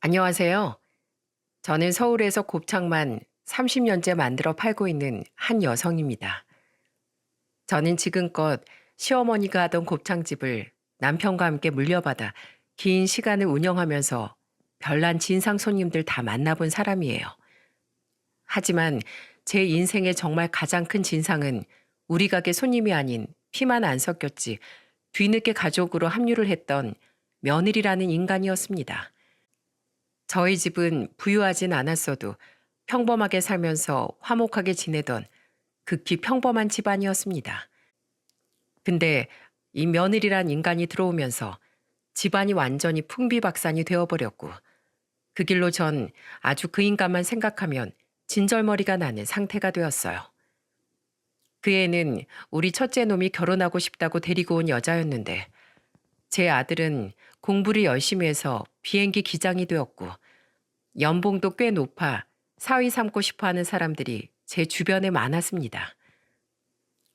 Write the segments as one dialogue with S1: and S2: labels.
S1: 안녕하세요. 저는 서울에서 곱창만 30년째 만들어 팔고 있는 한 여성입니다. 저는 지금껏 시어머니가 하던 곱창집을 남편과 함께 물려받아 긴 시간을 운영하면서 별난 진상 손님들 다 만나본 사람이에요. 하지만 제 인생의 정말 가장 큰 진상은 우리 가게 손님이 아닌 피만 안 섞였지 뒤늦게 가족으로 합류를 했던 며느리라는 인간이었습니다. 저희 집은 부유하진 않았어도 평범하게 살면서 화목하게 지내던 극히 평범한 집안이었습니다. 근데 이 며느리란 인간이 들어오면서 집안이 완전히 풍비박산이 되어버렸고 그 길로 전 아주 그 인간만 생각하면 진절머리가 나는 상태가 되었어요. 그 애는 우리 첫째 놈이 결혼하고 싶다고 데리고 온 여자였는데 제 아들은 공부를 열심히 해서 비행기 기장이 되었고 연봉도 꽤 높아 사위 삼고 싶어 하는 사람들이 제 주변에 많았습니다.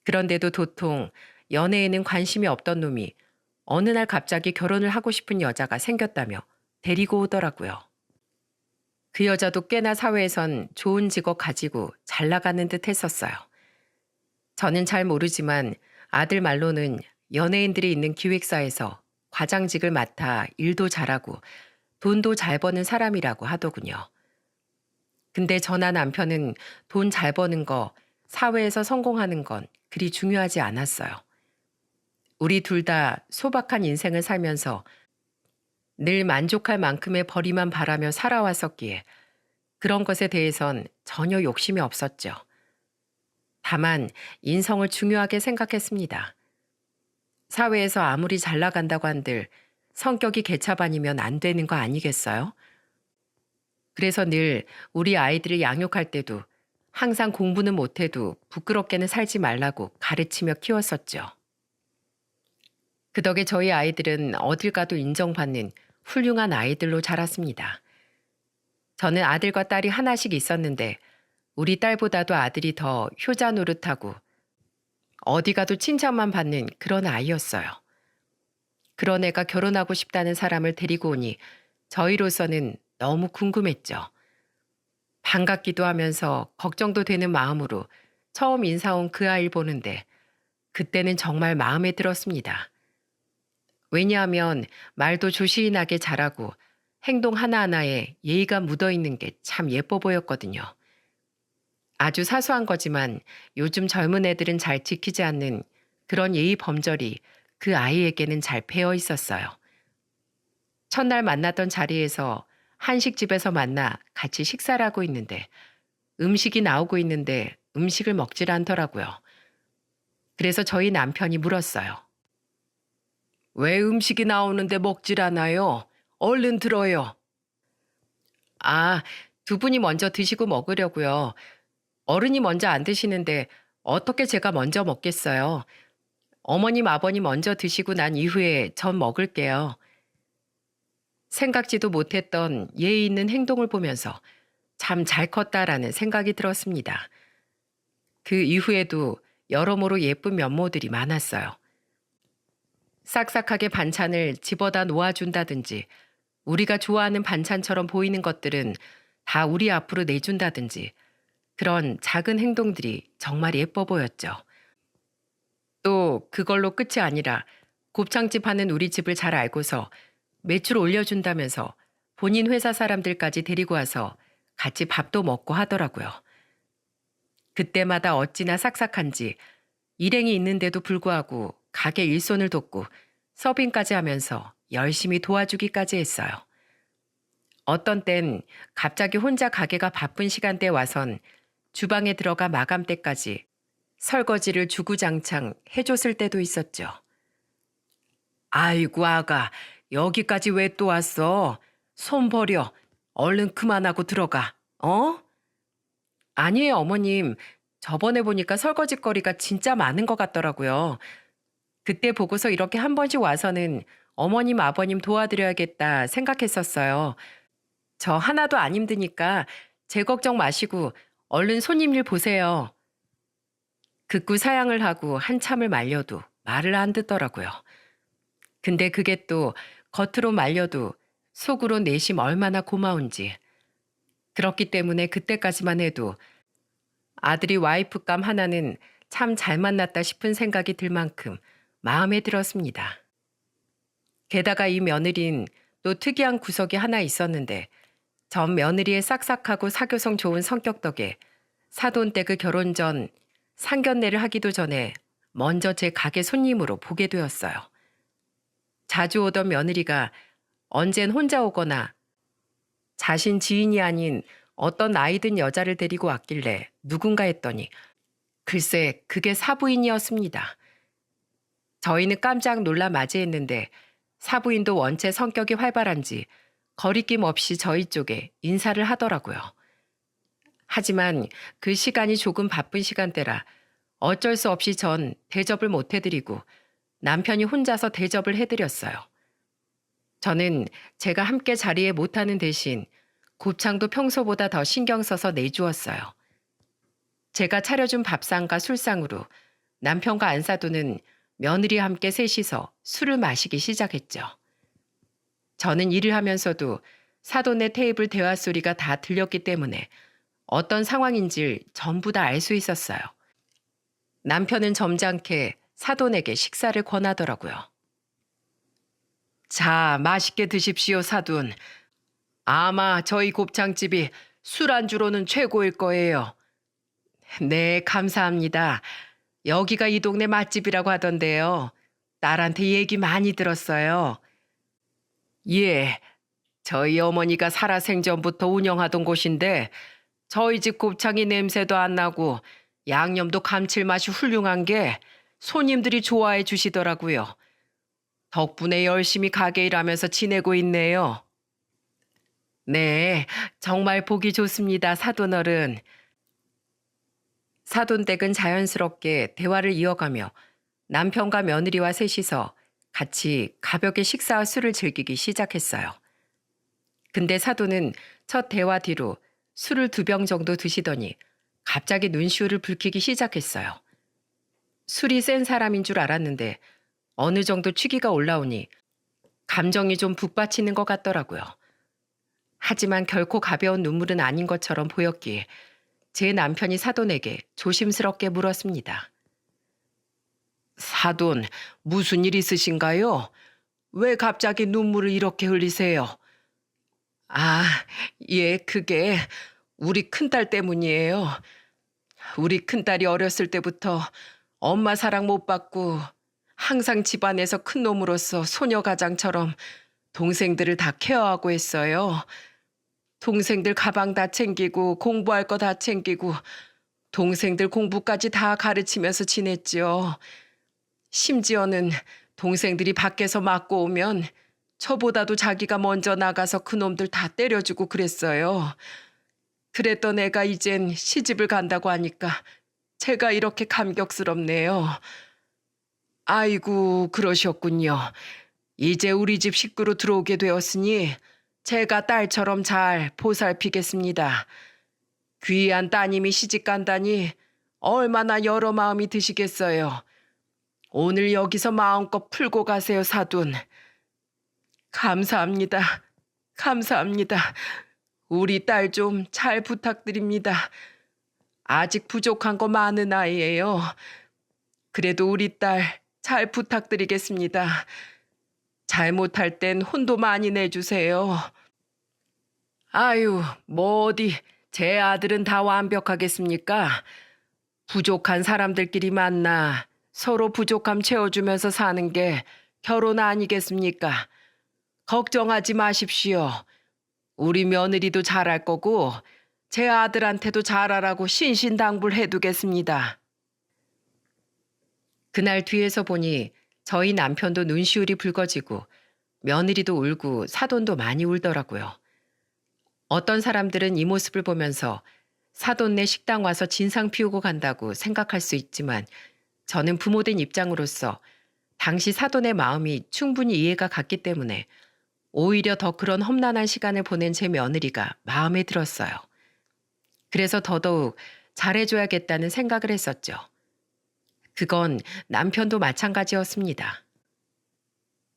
S1: 그런데도 도통 연애에는 관심이 없던 놈이 어느 날 갑자기 결혼을 하고 싶은 여자가 생겼다며 데리고 오더라고요. 그 여자도 꽤나 사회에선 좋은 직업 가지고 잘 나가는 듯 했었어요. 저는 잘 모르지만 아들 말로는 연예인들이 있는 기획사에서 과장직을 맡아 일도 잘하고 돈도 잘 버는 사람이라고 하더군요. 근데 저나 남편은 돈 잘 버는 거, 사회에서 성공하는 건 그리 중요하지 않았어요. 우리 둘 다 소박한 인생을 살면서 늘 만족할 만큼의 벌이만 바라며 살아왔었기에 그런 것에 대해선 전혀 욕심이 없었죠. 다만 인성을 중요하게 생각했습니다. 사회에서 아무리 잘 나간다고 한들 성격이 개차반이면 안 되는 거 아니겠어요? 그래서 늘 우리 아이들을 양육할 때도 항상 공부는 못해도 부끄럽게는 살지 말라고 가르치며 키웠었죠. 그 덕에 저희 아이들은 어딜 가도 인정받는 훌륭한 아이들로 자랐습니다. 저는 아들과 딸이 하나씩 있었는데 우리 딸보다도 아들이 더 효자 노릇하고 어디 가도 칭찬만 받는 그런 아이였어요. 그런 애가 결혼하고 싶다는 사람을 데리고 오니 저희로서는 너무 궁금했죠. 반갑기도 하면서 걱정도 되는 마음으로 처음 인사 온 그 아이를 보는데 그때는 정말 마음에 들었습니다. 왜냐하면 말도 조신하게 잘하고 행동 하나하나에 예의가 묻어있는 게 참 예뻐 보였거든요. 아주 사소한 거지만 요즘 젊은 애들은 잘 지키지 않는 그런 예의 범절이 그 아이에게는 잘 배어 있었어요. 첫날 만났던 자리에서 한식집에서 만나 같이 식사를 하고 있는데 음식이 나오고 있는데 음식을 먹질 않더라고요. 그래서 저희 남편이 물었어요. 왜 음식이 나오는데 먹질 않아요? 얼른 들어요. 아, 두 분이 먼저 드시고 먹으려고요. 어른이 먼저 안 드시는데 어떻게 제가 먼저 먹겠어요? 어머님, 아버님 먼저 드시고 난 이후에 전 먹을게요. 생각지도 못했던 예의 있는 행동을 보면서 참 잘 컸다라는 생각이 들었습니다. 그 이후에도 여러모로 예쁜 면모들이 많았어요. 싹싹하게 반찬을 집어다 놓아준다든지 우리가 좋아하는 반찬처럼 보이는 것들은 다 우리 앞으로 내준다든지 그런 작은 행동들이 정말 예뻐 보였죠. 또 그걸로 끝이 아니라 곱창집 하는 우리 집을 잘 알고서 매출 올려준다면서 본인 회사 사람들까지 데리고 와서 같이 밥도 먹고 하더라고요. 그때마다 어찌나 싹싹한지 일행이 있는데도 불구하고 가게 일손을 돕고 서빙까지 하면서 열심히 도와주기까지 했어요. 어떤 땐 갑자기 혼자 가게가 바쁜 시간대에 와선 주방에 들어가 마감 때까지 설거지를 주구장창 해줬을 때도 있었죠. 아이고 아가, 여기까지 왜 또 왔어? 손 버려. 얼른 그만하고 들어가. 어? 아니에요, 어머님. 저번에 보니까 설거지거리가 진짜 많은 것 같더라고요. 그때 보고서 이렇게 한 번씩 와서는 어머님, 아버님 도와드려야겠다 생각했었어요. 저 하나도 안 힘드니까 제 걱정 마시고 얼른 손님 일 보세요. 극구 사양을 하고 한참을 말려도 말을 안 듣더라고요. 근데 그게 또 겉으로 말려도 속으로 내심 얼마나 고마운지. 그렇기 때문에 그때까지만 해도 아들이 와이프감 하나는 참 잘 만났다 싶은 생각이 들 만큼 마음에 들었습니다. 게다가 이 며느린 또 특이한 구석이 하나 있었는데 전 며느리의 싹싹하고 사교성 좋은 성격 덕에 사돈댁의 결혼 전 상견례를 하기도 전에 먼저 제 가게 손님으로 보게 되었어요. 자주 오던 며느리가 언젠 혼자 오거나 자신 지인이 아닌 어떤 나이 든 여자를 데리고 왔길래 누군가 했더니 글쎄 그게 사부인이었습니다. 저희는 깜짝 놀라 맞이했는데 사부인도 원체 성격이 활발한지 거리낌 없이 저희 쪽에 인사를 하더라고요. 하지만 그 시간이 조금 바쁜 시간대라 어쩔 수 없이 전 대접을 못 해드리고 남편이 혼자서 대접을 해드렸어요. 저는 제가 함께 자리에 못하는 대신 곱창도 평소보다 더 신경 써서 내주었어요. 제가 차려준 밥상과 술상으로 남편과 안사도는 며느리와 함께 셋이서 술을 마시기 시작했죠. 저는 일을 하면서도 사돈의 테이블 대화 소리가 다 들렸기 때문에 어떤 상황인지 전부 다 알 수 있었어요. 남편은 점잖게 사돈에게 식사를 권하더라고요. 자, 맛있게 드십시오, 사돈. 아마 저희 곱창집이 술안주로는 최고일 거예요. 네, 감사합니다. 여기가 이 동네 맛집이라고 하던데요. 딸한테 얘기 많이 들었어요. 예, 저희 어머니가 살아생전부터 운영하던 곳인데 저희 집 곱창이 냄새도 안 나고 양념도 감칠맛이 훌륭한 게 손님들이 좋아해 주시더라고요. 덕분에 열심히 가게 일하면서 지내고 있네요. 네, 정말 보기 좋습니다, 사돈어른. 사돈댁은 자연스럽게 대화를 이어가며 남편과 며느리와 셋이서 같이 가볍게 식사와 술을 즐기기 시작했어요. 근데 사돈은 첫 대화 뒤로 술을 2병 정도 드시더니 갑자기 눈시울을 붉히기 시작했어요. 술이 센 사람인 줄 알았는데 어느 정도 취기가 올라오니 감정이 좀 북받치는 것 같더라고요. 하지만 결코 가벼운 눈물은 아닌 것처럼 보였기에 제 남편이 사돈에게 조심스럽게 물었습니다. 사돈, 무슨 일 있으신가요? 왜 갑자기 눈물을 이렇게 흘리세요? 아, 예, 그게 우리 큰딸 때문이에요. 우리 큰딸이 어렸을 때부터 엄마 사랑 못 받고 항상 집안에서 큰 놈으로서 소녀가장처럼 동생들을 다 케어하고 했어요. 동생들 가방 다 챙기고 공부할 거 다 챙기고 동생들 공부까지 다 가르치면서 지냈죠. 심지어는 동생들이 밖에서 맞고 오면 저보다도 자기가 먼저 나가서 그놈들 다 때려주고 그랬어요. 그랬던 애가 이젠 시집을 간다고 하니까 제가 이렇게 감격스럽네요. 아이고, 그러셨군요. 이제 우리 집 식구로 들어오게 되었으니 제가 딸처럼 잘 보살피겠습니다. 귀한 따님이 시집 간다니 얼마나 여러 마음이 드시겠어요. 오늘 여기서 마음껏 풀고 가세요, 사돈. 감사합니다. 감사합니다. 우리 딸 좀 잘 부탁드립니다. 아직 부족한 거 많은 아이예요. 그래도 우리 딸 잘 부탁드리겠습니다. 잘못할 땐 혼도 많이 내주세요. 아유, 뭐 어디 제 아들은 다 완벽하겠습니까? 부족한 사람들끼리 만나 서로 부족함 채워주면서 사는 게 결혼 아니겠습니까? 걱정하지 마십시오. 우리 며느리도 잘할 거고 제 아들한테도 잘하라고 신신당부해두겠습니다. 그날 뒤에서 보니 저희 남편도 눈시울이 붉어지고 며느리도 울고 사돈도 많이 울더라고요. 어떤 사람들은 이 모습을 보면서 사돈네 식당 와서 진상 피우고 간다고 생각할 수 있지만 저는 부모된 입장으로서 당시 사돈의 마음이 충분히 이해가 갔기 때문에 오히려 더 그런 험난한 시간을 보낸 제 며느리가 마음에 들었어요. 그래서 더더욱 잘해줘야겠다는 생각을 했었죠. 그건 남편도 마찬가지였습니다.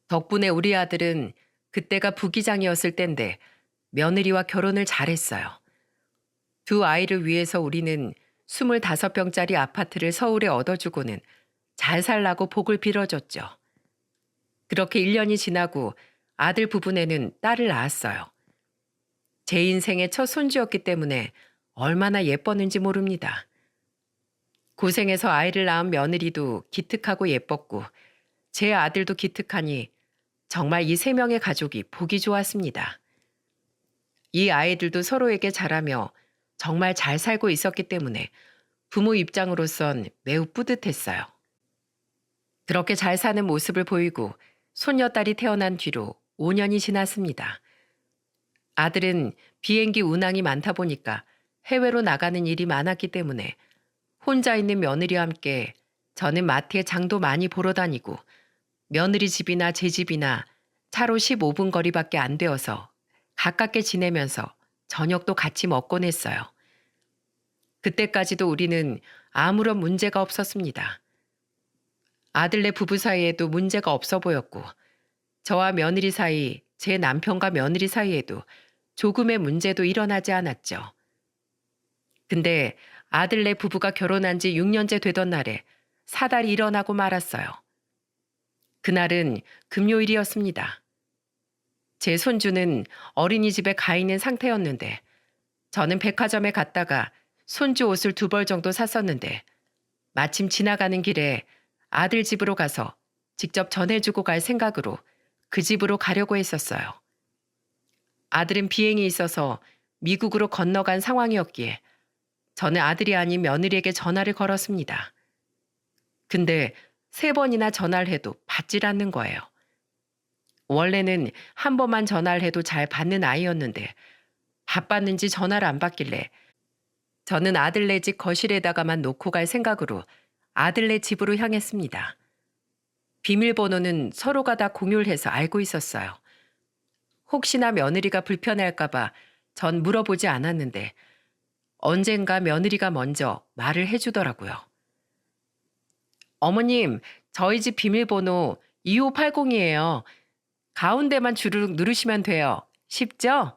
S1: 덕분에 우리 아들은 그때가 부기장이었을 땐데 며느리와 결혼을 잘했어요. 두 아이를 위해서 우리는 25평짜리 아파트를 서울에 얻어주고는 잘 살라고 복을 빌어줬죠. 그렇게 1년이 지나고 아들 부부네는 딸을 낳았어요. 제 인생의 첫 손주였기 때문에 얼마나 예뻤는지 모릅니다. 고생해서 아이를 낳은 며느리도 기특하고 예뻤고 제 아들도 기특하니 정말 이 세 명의 가족이 보기 좋았습니다. 이 아이들도 서로에게 잘하며 정말 잘 살고 있었기 때문에 부모 입장으로선 매우 뿌듯했어요. 그렇게 잘 사는 모습을 보이고 손녀딸이 태어난 뒤로 5년이 지났습니다. 아들은 비행기 운항이 많다 보니까 해외로 나가는 일이 많았기 때문에 혼자 있는 며느리와 함께 저는 마트에 장도 많이 보러 다니고 며느리 집이나 제 집이나 차로 15분 거리밖에 안 되어서 가깝게 지내면서 저녁도 같이 먹곤 했어요. 그때까지도 우리는 아무런 문제가 없었습니다. 아들네 부부 사이에도 문제가 없어 보였고 저와 며느리 사이, 제 남편과 며느리 사이에도 조금의 문제도 일어나지 않았죠. 근데 아들네 부부가 결혼한 지 6년째 되던 날에 사달이 일어나고 말았어요. 그날은 금요일이었습니다. 제 손주는 어린이집에 가 있는 상태였는데 저는 백화점에 갔다가 손주 옷을 2벌 정도 샀었는데 마침 지나가는 길에 아들 집으로 가서 직접 전해주고 갈 생각으로 그 집으로 가려고 했었어요. 아들은 비행이 있어서 미국으로 건너간 상황이었기에 저는 아들이 아닌 며느리에게 전화를 걸었습니다. 근데 3번이나 전화를 해도 받질 않는 거예요. 원래는 한 번만 전화를 해도 잘 받는 아이였는데 바빴는지 전화를 안 받길래 저는 아들네 집 거실에다가만 놓고 갈 생각으로 아들네 집으로 향했습니다. 비밀번호는 서로가 다 공유를 해서 알고 있었어요. 혹시나 며느리가 불편해할까봐 전 물어보지 않았는데 언젠가 며느리가 먼저 말을 해주더라고요. 어머님, 저희 집 비밀번호 2580이에요. 가운데만 주르륵 누르시면 돼요. 쉽죠?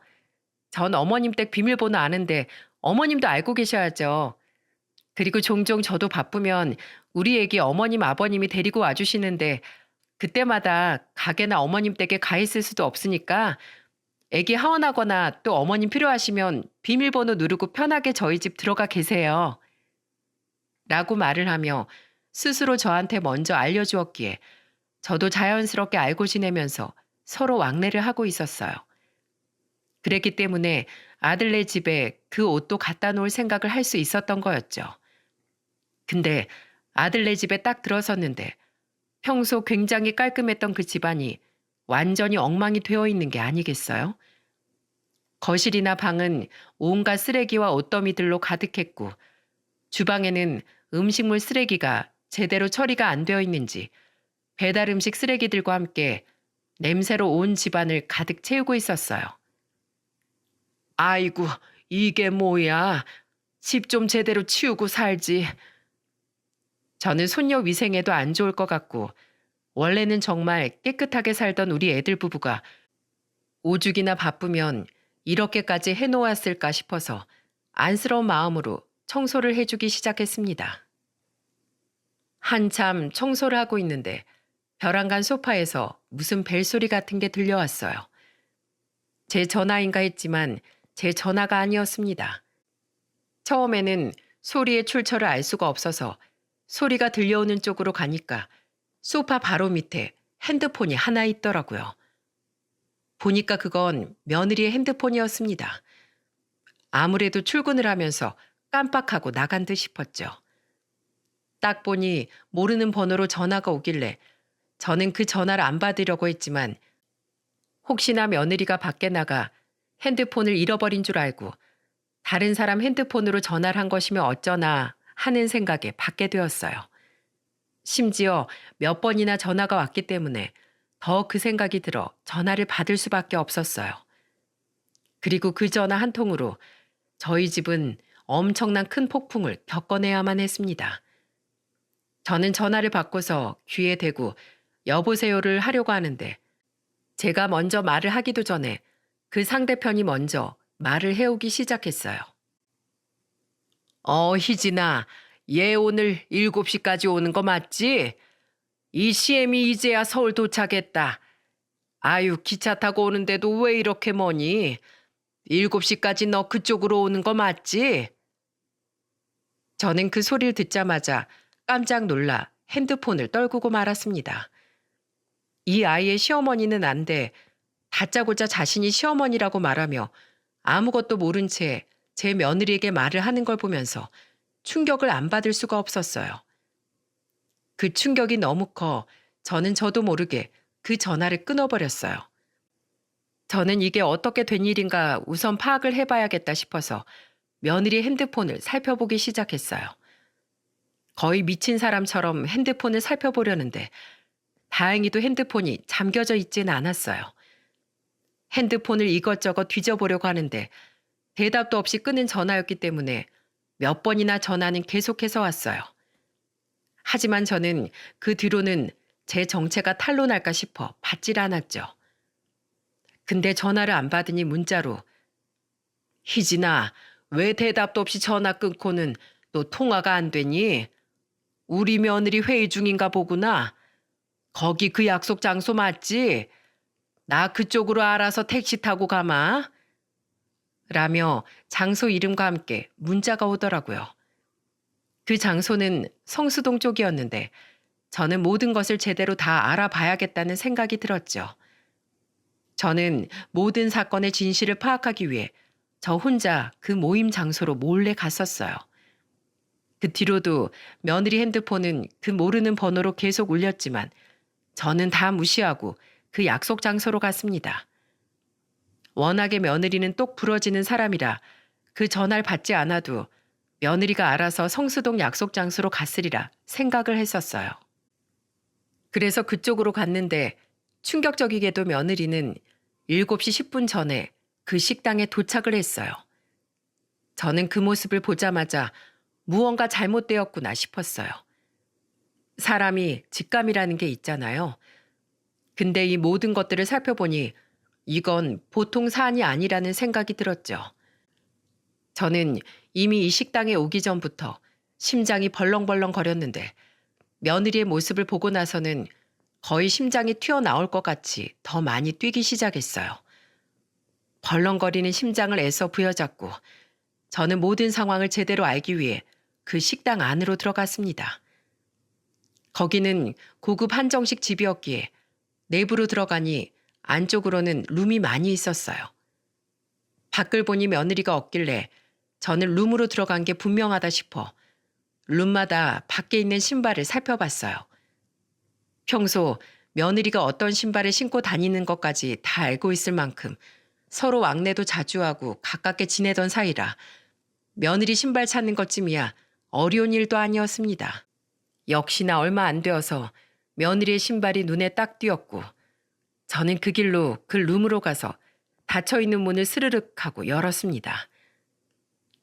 S1: 전 어머님 댁 비밀번호 아는데 어머님도 알고 계셔야죠. 그리고 종종 저도 바쁘면 우리 애기 어머님 아버님이 데리고 와주시는데 그때마다 가게나 어머님 댁에 가 있을 수도 없으니까 애기 하원하거나 또 어머님 필요하시면 비밀번호 누르고 편하게 저희 집 들어가 계세요. 라고 말을 하며 스스로 저한테 먼저 알려주었기에 저도 자연스럽게 알고 지내면서 서로 왕래를 하고 있었어요. 그랬기 때문에 아들네 집에 그 옷도 갖다 놓을 생각을 할 수 있었던 거였죠. 근데 아들네 집에 딱 들어섰는데 평소 굉장히 깔끔했던 그 집안이 완전히 엉망이 되어 있는 게 아니겠어요? 거실이나 방은 온갖 쓰레기와 옷더미들로 가득했고 주방에는 음식물 쓰레기가 제대로 처리가 안 되어 있는지 배달 음식 쓰레기들과 함께 냄새로 온 집안을 가득 채우고 있었어요. 아이고, 이게 뭐야? 집 좀 제대로 치우고 살지. 저는 손녀 위생에도 안 좋을 것 같고 원래는 정말 깨끗하게 살던 우리 애들 부부가 오죽이나 바쁘면 이렇게까지 해놓았을까 싶어서 안쓰러운 마음으로 청소를 해주기 시작했습니다. 한참 청소를 하고 있는데 벼랑간 소파에서 무슨 벨소리 같은 게 들려왔어요. 제 전화인가 했지만 제 전화가 아니었습니다. 처음에는 소리의 출처를 알 수가 없어서 소리가 들려오는 쪽으로 가니까 소파 바로 밑에 핸드폰이 하나 있더라고요. 보니까 그건 며느리의 핸드폰이었습니다. 아무래도 출근을 하면서 깜빡하고 나간 듯 싶었죠. 딱 보니 모르는 번호로 전화가 오길래 저는 그 전화를 안 받으려고 했지만 혹시나 며느리가 밖에 나가 핸드폰을 잃어버린 줄 알고 다른 사람 핸드폰으로 전화를 한 것이면 어쩌나 하는 생각에 받게 되었어요. 심지어 몇 번이나 전화가 왔기 때문에 더 그 생각이 들어 전화를 받을 수밖에 없었어요. 그리고 그 전화 한 통으로 저희 집은 엄청난 큰 폭풍을 겪어내야만 했습니다. 저는 전화를 받고서 귀에 대고 여보세요를 하려고 하는데 제가 먼저 말을 하기도 전에 그 상대편이 먼저 말을 해오기 시작했어요. 희진아, 얘 오늘 7시까지 오는 거 맞지? 이 CM이 이제야 서울 도착했다. 아유, 기차 타고 오는데도 왜 이렇게 머니? 7시까지 너 그쪽으로 오는 거 맞지? 저는 그 소리를 듣자마자 깜짝 놀라 핸드폰을 떨구고 말았습니다. 이 아이의 시어머니는 안 돼. 다짜고짜 자신이 시어머니라고 말하며 아무것도 모른 채 제 며느리에게 말을 하는 걸 보면서 충격을 안 받을 수가 없었어요. 그 충격이 너무 커 저는 저도 모르게 그 전화를 끊어버렸어요. 저는 이게 어떻게 된 일인가 우선 파악을 해봐야겠다 싶어서 며느리 핸드폰을 살펴보기 시작했어요. 거의 미친 사람처럼 핸드폰을 살펴보려는데 다행히도 핸드폰이 잠겨져 있지는 않았어요. 핸드폰을 이것저것 뒤져보려고 하는데 대답도 없이 끊은 전화였기 때문에 몇 번이나 전화는 계속해서 왔어요. 하지만 저는 그 뒤로는 제 정체가 탄로날까 싶어 받질 않았죠. 근데 전화를 안 받으니 문자로 희진아, 왜 대답도 없이 전화 끊고는 또 통화가 안 되니? 우리 며느리 회의 중인가 보구나. 거기 그 약속 장소 맞지? 나 그쪽으로 알아서 택시 타고 가마. 라며 장소 이름과 함께 문자가 오더라고요. 그 장소는 성수동 쪽이었는데 저는 모든 것을 제대로 다 알아봐야겠다는 생각이 들었죠. 저는 모든 사건의 진실을 파악하기 위해 저 혼자 그 모임 장소로 몰래 갔었어요. 그 뒤로도 며느리 핸드폰은 그 모르는 번호로 계속 울렸지만 저는 다 무시하고 그 약속 장소로 갔습니다. 워낙에 며느리는 똑 부러지는 사람이라 그 전화를 받지 않아도 며느리가 알아서 성수동 약속 장소로 갔으리라 생각을 했었어요. 그래서 그쪽으로 갔는데 충격적이게도 며느리는 7시 10분 전에 그 식당에 도착을 했어요. 저는 그 모습을 보자마자 무언가 잘못되었구나 싶었어요. 사람이 직감이라는 게 있잖아요. 근데 이 모든 것들을 살펴보니 이건 보통 사안이 아니라는 생각이 들었죠. 저는 이미 이 식당에 오기 전부터 심장이 벌렁벌렁 거렸는데 며느리의 모습을 보고 나서는 거의 심장이 튀어나올 것 같이 더 많이 뛰기 시작했어요. 벌렁거리는 심장을 애써 부여잡고 저는 모든 상황을 제대로 알기 위해 그 식당 안으로 들어갔습니다. 거기는 고급 한정식 집이었기에 내부로 들어가니 안쪽으로는 룸이 많이 있었어요. 밖을 보니 며느리가 없길래 저는 룸으로 들어간 게 분명하다 싶어 룸마다 밖에 있는 신발을 살펴봤어요. 평소 며느리가 어떤 신발을 신고 다니는 것까지 다 알고 있을 만큼 서로 왕래도 자주 하고 가깝게 지내던 사이라 며느리 신발 찾는 것쯤이야 어려운 일도 아니었습니다. 역시나 얼마 안 되어서 며느리의 신발이 눈에 딱 띄었고 저는 그 길로 그 룸으로 가서 닫혀있는 문을 스르륵 하고 열었습니다.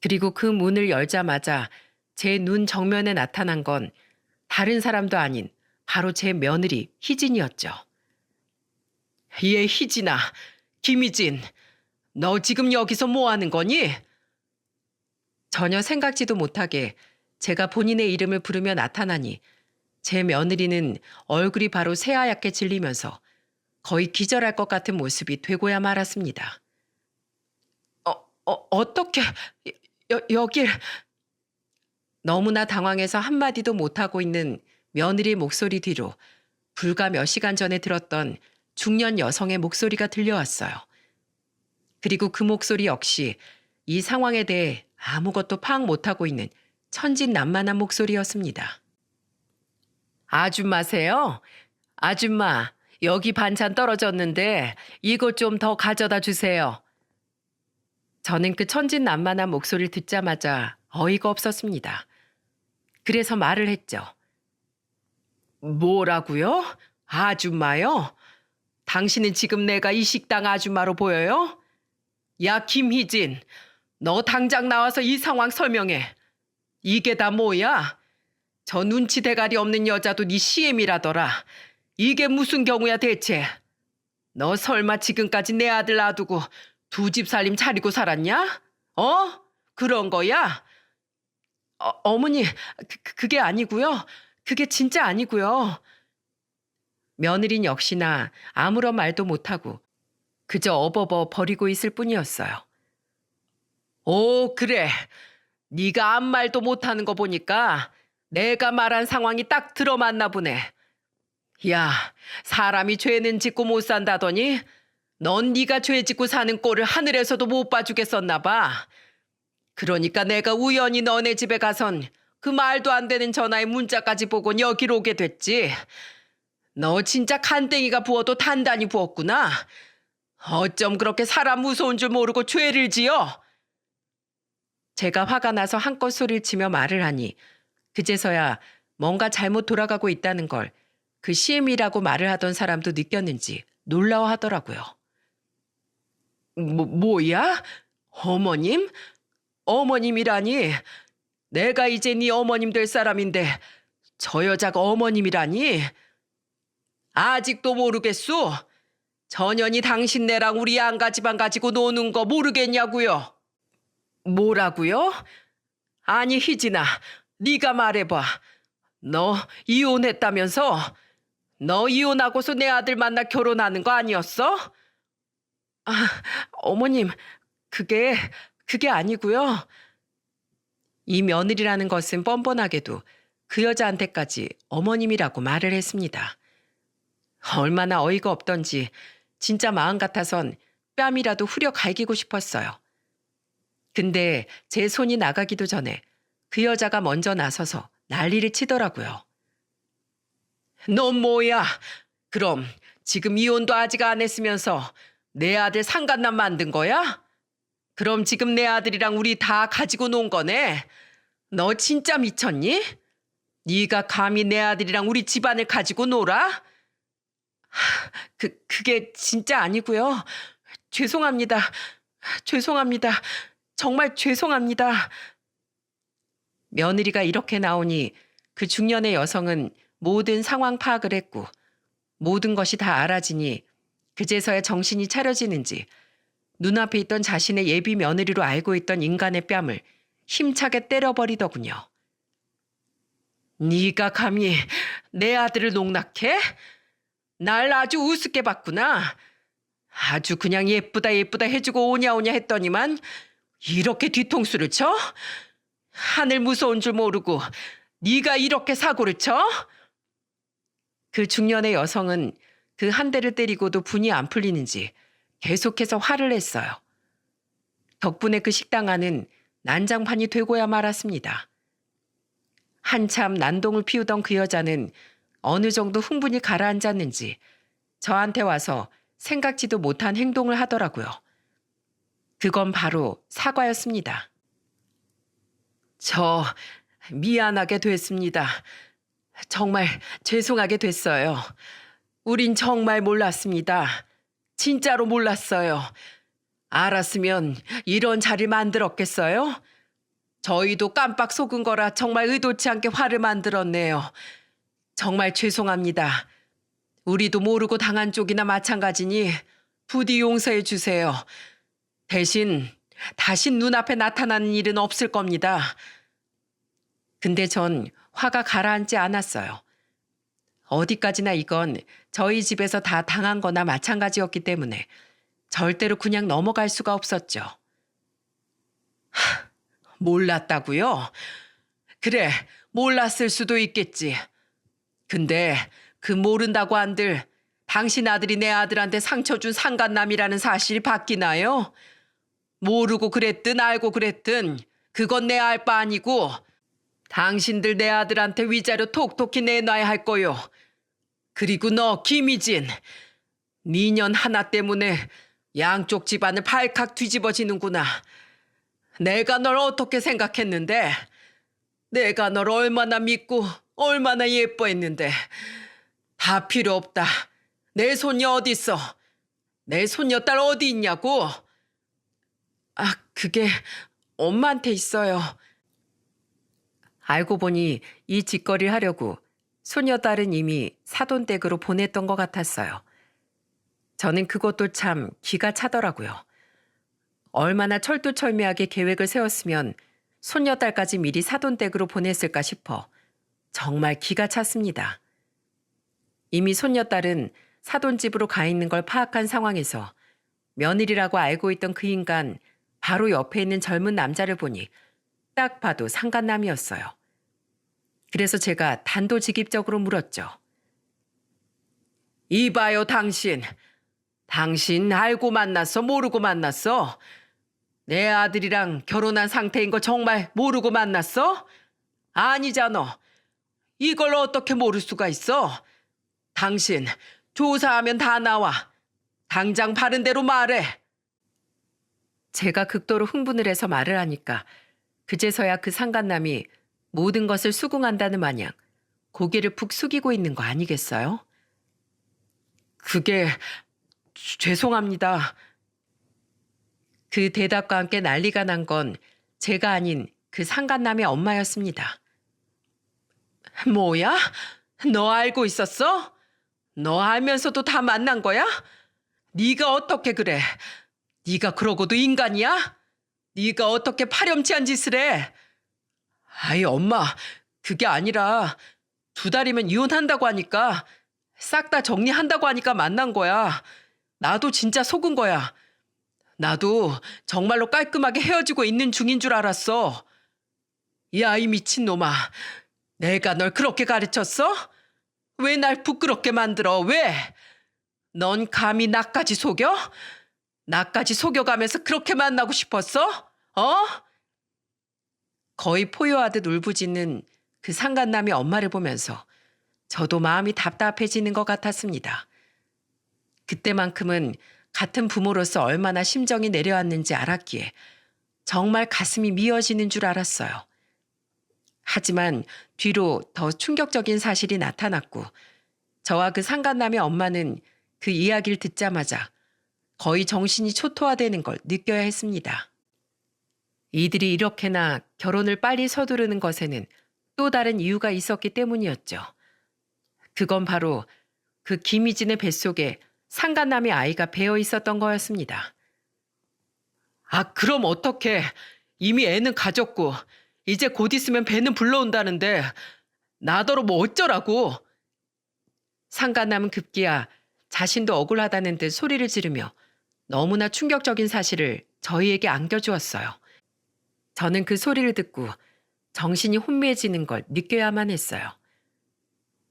S1: 그리고 그 문을 열자마자 제 눈 정면에 나타난 건 다른 사람도 아닌 바로 제 며느리 희진이었죠. 얘 희진아, 김희진, 너 지금 여기서 뭐 하는 거니? 전혀 생각지도 못하게 제가 본인의 이름을 부르며 나타나니 제 며느리는 얼굴이 바로 새하얗게 질리면서 거의 기절할 것 같은 모습이 되고야 말았습니다. 어떻게 여길... 너무나 당황해서 한마디도 못하고 있는 며느리 목소리 뒤로 불과 몇 시간 전에 들었던 중년 여성의 목소리가 들려왔어요. 그리고 그 목소리 역시 이 상황에 대해 아무것도 파악 못하고 있는 천진난만한 목소리였습니다. 아줌마세요? 아줌마, 여기 반찬 떨어졌는데 이것 좀 더 가져다 주세요. 저는 그 천진난만한 목소리를 듣자마자 어이가 없었습니다. 그래서 말을 했죠. 뭐라고요? 아줌마요? 당신은 지금 내가 이 식당 아줌마로 보여요? 야, 김희진, 너 당장 나와서 이 상황 설명해. 이게 다 뭐야? 저 눈치 대가리 없는 여자도 네 CM이라더라. 이게 무슨 경우야 대체? 너 설마 지금까지 내 아들 놔두고 두 집 살림 차리고 살았냐? 어? 그런 거야? 어머니, 그게 아니고요. 그게 진짜 아니고요. 며느린 역시나 아무런 말도 못하고 그저 어버버 버리고 있을 뿐이었어요. 오, 그래. 네가 아무 말도 못하는 거 보니까 내가 말한 상황이 딱 들어맞나 보네. 야, 사람이 죄는 짓고 못 산다더니 넌 네가 죄 짓고 사는 꼴을 하늘에서도 못 봐주겠었나 봐. 그러니까 내가 우연히 너네 집에 가선 그 말도 안 되는 전화에 문자까지 보곤 여기로 오게 됐지. 너 진짜 간땡이가 부어도 단단히 부었구나. 어쩜 그렇게 사람 무서운 줄 모르고 죄를 지어? 제가 화가 나서 한껏 소리를 치며 말을 하니 그제서야 뭔가 잘못 돌아가고 있다는 걸 그 CM이라고 말을 하던 사람도 느꼈는지 놀라워하더라고요. 뭐야? 어머님? 어머님이라니? 내가 이제 네 어머님 될 사람인데 저 여자가 어머님이라니? 아직도 모르겠소? 전현이 당신네랑 우리 양가 집안 가지고 노는 거 모르겠냐고요? 뭐라고요? 아니 희진아, 네가 말해봐. 너 이혼했다면서? 너 이혼하고서 내 아들 만나 결혼하는 거 아니었어? 아, 어머님, 그게 아니고요. 이 며느리라는 것은 뻔뻔하게도 그 여자한테까지 어머님이라고 말을 했습니다. 얼마나 어이가 없던지 진짜 마음 같아선 뺨이라도 후려 갈기고 싶었어요. 근데 제 손이 나가기도 전에 그 여자가 먼저 나서서 난리를 치더라고요. 넌 뭐야? 그럼 지금 이혼도 아직 안 했으면서 내 아들 상간남 만든 거야? 그럼 지금 내 아들이랑 우리 다 가지고 논 거네? 너 진짜 미쳤니? 네가 감히 내 아들이랑 우리 집안을 가지고 놀아? 그게 진짜 아니고요. 죄송합니다. 죄송합니다. 정말 죄송합니다. 며느리가 이렇게 나오니 그 중년의 여성은 모든 상황 파악을 했고 모든 것이 다 알아지니 그제서야 정신이 차려지는지 눈앞에 있던 자신의 예비 며느리로 알고 있던 인간의 뺨을 힘차게 때려버리더군요. 네가 감히 내 아들을 농락해? 날 아주 우습게 봤구나. 아주 그냥 예쁘다 예쁘다 해주고 오냐 오냐 했더니만 이렇게 뒤통수를 쳐? 하늘 무서운 줄 모르고 네가 이렇게 사고를 쳐? 그 중년의 여성은 그 한 대를 때리고도 분이 안 풀리는지 계속해서 화를 냈어요. 덕분에 그 식당 안은 난장판이 되고야 말았습니다. 한참 난동을 피우던 그 여자는 어느 정도 흥분이 가라앉았는지 저한테 와서 생각지도 못한 행동을 하더라고요. 그건 바로 사과였습니다. 저 미안하게 됐습니다. 정말 죄송하게 됐어요. 우린 정말 몰랐습니다. 진짜로 몰랐어요. 알았으면 이런 자리를 만들었겠어요? 저희도 깜빡 속은 거라 정말 의도치 않게 화를 만들었네요. 정말 죄송합니다. 우리도 모르고 당한 쪽이나 마찬가지니 부디 용서해 주세요. 대신 다신 눈앞에 나타나는 일은 없을 겁니다. 근데 전 화가 가라앉지 않았어요. 어디까지나 이건 저희 집에서 다 당한 거나 마찬가지였기 때문에 절대로 그냥 넘어갈 수가 없었죠. 몰랐다고요? 그래, 몰랐을 수도 있겠지. 근데 그 모른다고 한들 당신 아들이 내 아들한테 상처 준 상간남이라는 사실이 바뀌나요? 모르고 그랬든 알고 그랬든 그건 내 알 바 아니고 당신들 내 아들한테 위자료 톡톡히 내놔야 할 거요. 그리고 너 김희진, 니년 하나 때문에 양쪽 집안을 발칵 뒤집어지는구나. 내가 널 어떻게 생각했는데? 내가 널 얼마나 믿고 얼마나 예뻐했는데. 다 필요 없다. 내 손녀 어디 있어? 내 손녀딸 어디 있냐고? 아, 그게 엄마한테 있어요. 알고 보니 이 짓거리를 하려고 소녀딸은 이미 사돈댁으로 보냈던 것 같았어요. 저는 그것도 참 기가 차더라고요. 얼마나 철두철미하게 계획을 세웠으면 손녀딸까지 미리 사돈댁으로 보냈을까 싶어 정말 기가 찼습니다. 이미 손녀딸은 사돈집으로 가 있는 걸 파악한 상황에서 며느리라고 알고 있던 그 인간 바로 옆에 있는 젊은 남자를 보니 딱 봐도 상간남이었어요. 그래서 제가 단도직입적으로 물었죠. 이봐요, 당신. 당신 알고 만났어, 모르고 만났어? 내 아들이랑 결혼한 상태인 거 정말 모르고 만났어? 아니잖아. 이걸 어떻게 모를 수가 있어? 당신 조사하면 다 나와. 당장 바른 대로 말해. 제가 극도로 흥분을 해서 말을 하니까 그제서야 그 상간남이 모든 것을 수긍한다는 마냥 고개를 푹 숙이고 있는 거 아니겠어요? 그게 죄송합니다. 그 대답과 함께 난리가 난 건 제가 아닌 그 상간남의 엄마였습니다. 뭐야? 너 알고 있었어? 너 알면서도 다 만난 거야? 네가 어떻게 그래? 네가 그러고도 인간이야? 네가 어떻게 파렴치한 짓을 해? 아이 엄마, 그게 아니라 2달이면 이혼한다고 하니까 싹 다 정리한다고 하니까 만난 거야. 나도 진짜 속은 거야. 나도 정말로 깔끔하게 헤어지고 있는 중인 줄 알았어. 야, 이 미친놈아. 내가 널 그렇게 가르쳤어? 왜 날 부끄럽게 만들어? 왜? 넌 감히 나까지 속여? 나까지 속여가면서 그렇게 만나고 싶었어? 어? 거의 포효하듯 울부짖는 그 상간남의 엄마를 보면서 저도 마음이 답답해지는 것 같았습니다. 그때만큼은 같은 부모로서 얼마나 심정이 내려앉는지 알았기에 정말 가슴이 미어지는 줄 알았어요. 하지만 뒤로 더 충격적인 사실이 나타났고 저와 그 상간남의 엄마는 그 이야기를 듣자마자 거의 정신이 초토화되는 걸 느껴야 했습니다. 이들이 이렇게나 결혼을 빨리 서두르는 것에는 또 다른 이유가 있었기 때문이었죠. 그건 바로 그 김희진의 뱃속에 상간남의 아이가 배어 있었던 거였습니다. 아, 그럼 어떡해. 이미 애는 가졌고 이제 곧 있으면 배는 불러온다는데 나더러 뭐 어쩌라고. 상간남은 급기야 자신도 억울하다는 듯 소리를 지르며 너무나 충격적인 사실을 저희에게 안겨주었어요. 저는 그 소리를 듣고 정신이 혼미해지는 걸 느껴야만 했어요.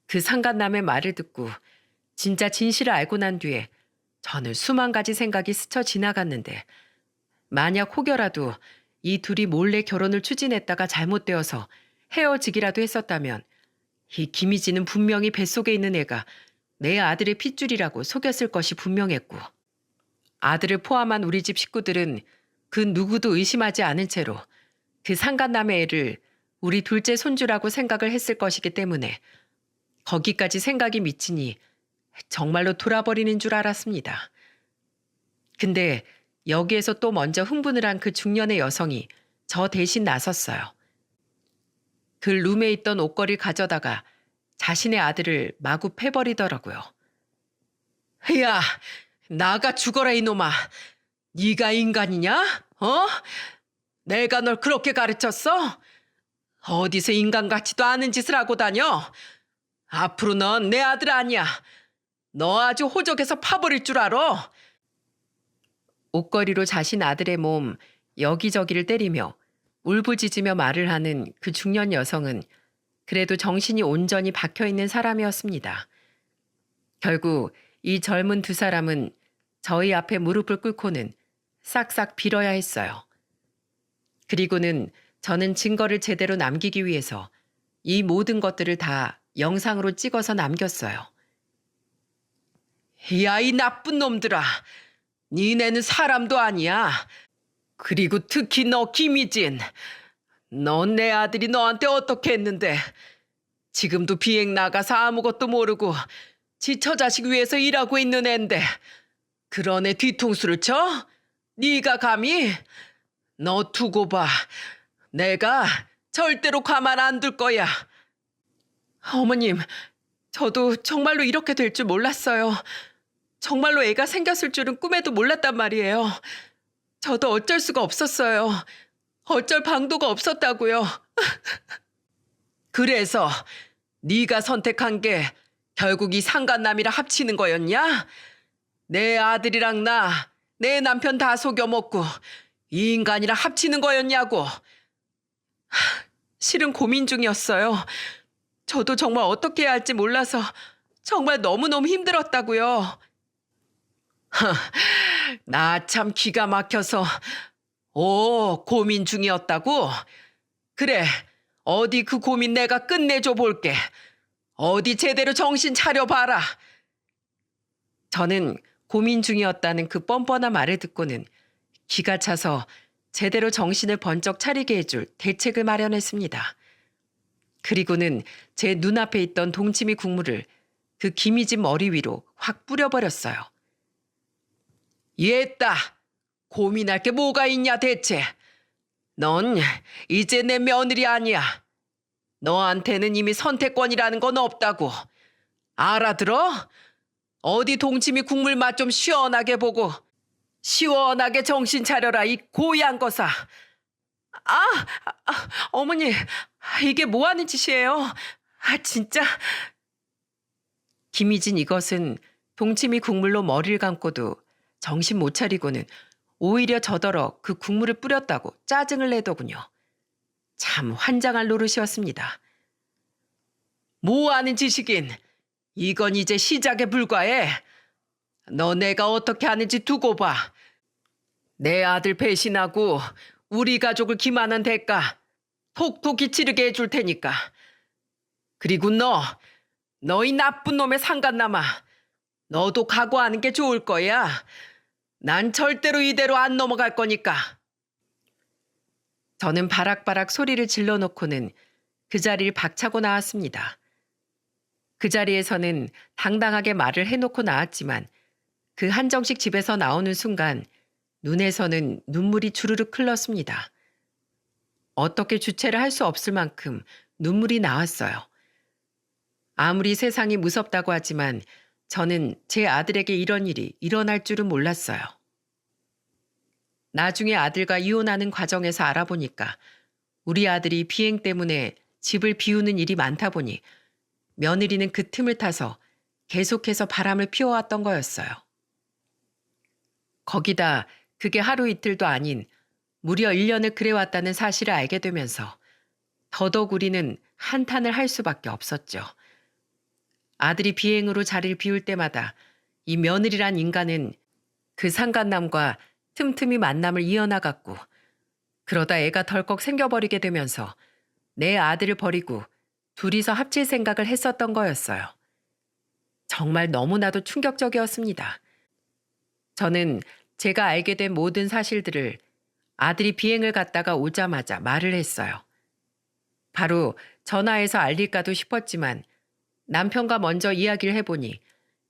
S1: 그 상간남의 말을 듣고 진짜 진실을 알고 난 뒤에 저는 수만 가지 생각이 스쳐 지나갔는데 만약 혹여라도 이 둘이 몰래 결혼을 추진했다가 잘못되어서 헤어지기라도 했었다면 이 김희진은 분명히 뱃속에 있는 애가 내 아들의 핏줄이라고 속였을 것이 분명했고 아들을 포함한 우리 집 식구들은 그 누구도 의심하지 않은 채로 그 상간남의 애를 우리 둘째 손주라고 생각을 했을 것이기 때문에 거기까지 생각이 미치니 정말로 돌아버리는 줄 알았습니다. 근데 여기에서 또 먼저 흥분을 한 그 중년의 여성이 저 대신 나섰어요. 그 룸에 있던 옷걸이를 가져다가 자신의 아들을 마구 패버리더라고요. 야, 나가 죽어라 이놈아. 네가 인간이냐? 어? 내가 널 그렇게 가르쳤어? 어디서 인간 같지도 않은 짓을 하고 다녀? 앞으로 넌 내 아들 아니야. 너 아주 호적에서 파버릴 줄 알아. 옷걸이로 자신 아들의 몸 여기저기를 때리며 울부짖으며 말을 하는 그 중년 여성은 그래도 정신이 온전히 박혀있는 사람이었습니다. 결국 이 젊은 두 사람은 저희 앞에 무릎을 꿇고는 싹싹 빌어야 했어요. 그리고는 저는 증거를 제대로 남기기 위해서 이 모든 것들을 다 영상으로 찍어서 남겼어요. 야, 이 나쁜 놈들아. 니네는 사람도 아니야. 그리고 특히 너 김희진. 넌 내 아들이 너한테 어떻게 했는데. 지금도 비행 나가서 아무것도 모르고 지 처자식 위해서 일하고 있는 앤데 그런 애 뒤통수를 쳐? 네가 감히? 너 두고 봐. 내가 절대로 가만 안 둘 거야. 어머님, 저도 정말로 이렇게 될 줄 몰랐어요. 정말로 애가 생겼을 줄은 꿈에도 몰랐단 말이에요. 저도 어쩔 수가 없었어요. 어쩔 방도가 없었다고요. 그래서 네가 선택한 게 결국 이 상간남이랑 합치는 거였냐? 내 아들이랑 내 남편 다 속여먹고 이 인간이랑 합치는 거였냐고. 실은 고민 중이었어요. 저도 정말 어떻게 해야 할지 몰라서 정말 너무너무 힘들었다고요. 나 참 기가 막혀서. 오, 고민 중이었다고? 그래, 어디 그 고민 내가 끝내줘 볼게. 어디 제대로 정신 차려봐라. 저는 고민 중이었다는 그 뻔뻔한 말을 듣고는 기가 차서 제대로 정신을 번쩍 차리게 해줄 대책을 마련했습니다. 그리고는 제 눈앞에 있던 동치미 국물을 그 기미진 머리 위로 확 뿌려버렸어요. 얘따, 고민할 게 뭐가 있냐 대체. 넌 이제 내 며느리 아니야. 너한테는 이미 선택권이라는 건 없다고. 알아들어? 어디 동치미 국물 맛 좀 시원하게 보고 시원하게 정신 차려라 이 고얀 거사. 아, 어머니, 이게 뭐 하는 짓이에요? 진짜. 김희진 이것은 동치미 국물로 머리를 감고도 정신 못 차리고는 오히려 저더러 그 국물을 뿌렸다고 짜증을 내더군요. 참 환장할 노릇이었습니다. 뭐 하는 짓이긴. 이건 이제 시작에 불과해. 너 내가 어떻게 하는지 두고 봐. 내 아들 배신하고 우리 가족을 기만한 대가 톡톡히 치르게 해줄 테니까. 그리고 너희 나쁜 놈의 상간남아. 너도 각오하는 게 좋을 거야. 난 절대로 이대로 안 넘어갈 거니까. 저는 바락바락 소리를 질러놓고는 그 자리를 박차고 나왔습니다. 그 자리에서는 당당하게 말을 해놓고 나왔지만 그 한정식 집에서 나오는 순간 눈에서는 눈물이 주르륵 흘렀습니다. 어떻게 주체를 할 수 없을 만큼 눈물이 나왔어요. 아무리 세상이 무섭다고 하지만 저는 제 아들에게 이런 일이 일어날 줄은 몰랐어요. 나중에 아들과 이혼하는 과정에서 알아보니까 우리 아들이 비행 때문에 집을 비우는 일이 많다 보니 며느리는 그 틈을 타서 계속해서 바람을 피워왔던 거였어요. 거기다 그게 하루 이틀도 아닌 무려 1년을 그래왔다는 사실을 알게 되면서 더더욱 우리는 한탄을 할 수밖에 없었죠. 아들이 비행으로 자리를 비울 때마다 이 며느리란 인간은 그 상간남과 틈틈이 만남을 이어나갔고 그러다 애가 덜컥 생겨버리게 되면서 내 아들을 버리고 둘이서 합칠 생각을 했었던 거였어요. 정말 너무나도 충격적이었습니다. 저는 제가 알게 된 모든 사실들을 아들이 비행을 갔다가 오자마자 말을 했어요. 바로 전화해서 알릴까도 싶었지만 남편과 먼저 이야기를 해보니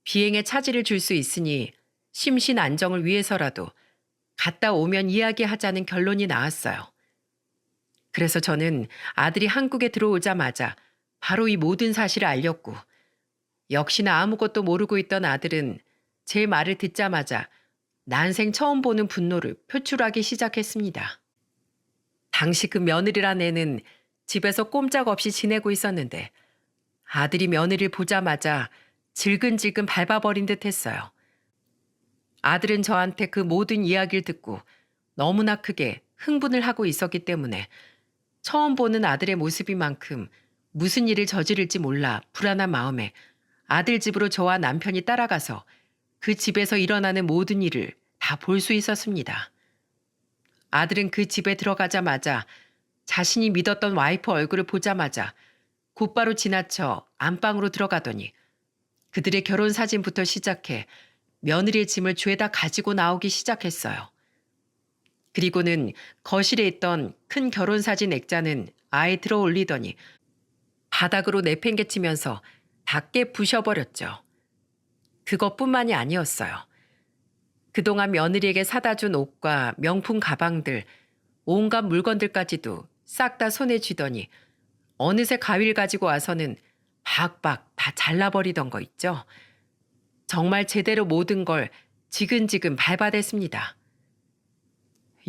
S1: 비행에 차질을 줄 수 있으니 심신 안정을 위해서라도 갔다 오면 이야기하자는 결론이 나왔어요. 그래서 저는 아들이 한국에 들어오자마자 바로 이 모든 사실을 알렸고 역시나 아무것도 모르고 있던 아들은 제 말을 듣자마자 난생 처음 보는 분노를 표출하기 시작했습니다. 당시 그 며느리란 애는 집에서 꼼짝없이 지내고 있었는데 아들이 며느리를 보자마자 질근질근 밟아버린 듯 했어요. 아들은 저한테 그 모든 이야기를 듣고 너무나 크게 흥분을 하고 있었기 때문에 처음 보는 아들의 모습이만큼 무슨 일을 저지를지 몰라 불안한 마음에 아들 집으로 저와 남편이 따라가서 그 집에서 일어나는 모든 일을 다 볼 수 있었습니다. 아들은 그 집에 들어가자마자 자신이 믿었던 와이프 얼굴을 보자마자 곧바로 지나쳐 안방으로 들어가더니 그들의 결혼 사진부터 시작해 며느리의 짐을 죄다 가지고 나오기 시작했어요. 그리고는 거실에 있던 큰 결혼 사진 액자는 아예 들어 올리더니 바닥으로 내팽개치면서 다 깨 부셔버렸죠. 그것뿐만이 아니었어요. 그동안 며느리에게 사다 준 옷과 명품 가방들, 온갖 물건들까지도 싹 다 손에 쥐더니 어느새 가위를 가지고 와서는 박박 다 잘라버리던 거 있죠. 정말 제대로 모든 걸 지근지근 밟아댔습니다.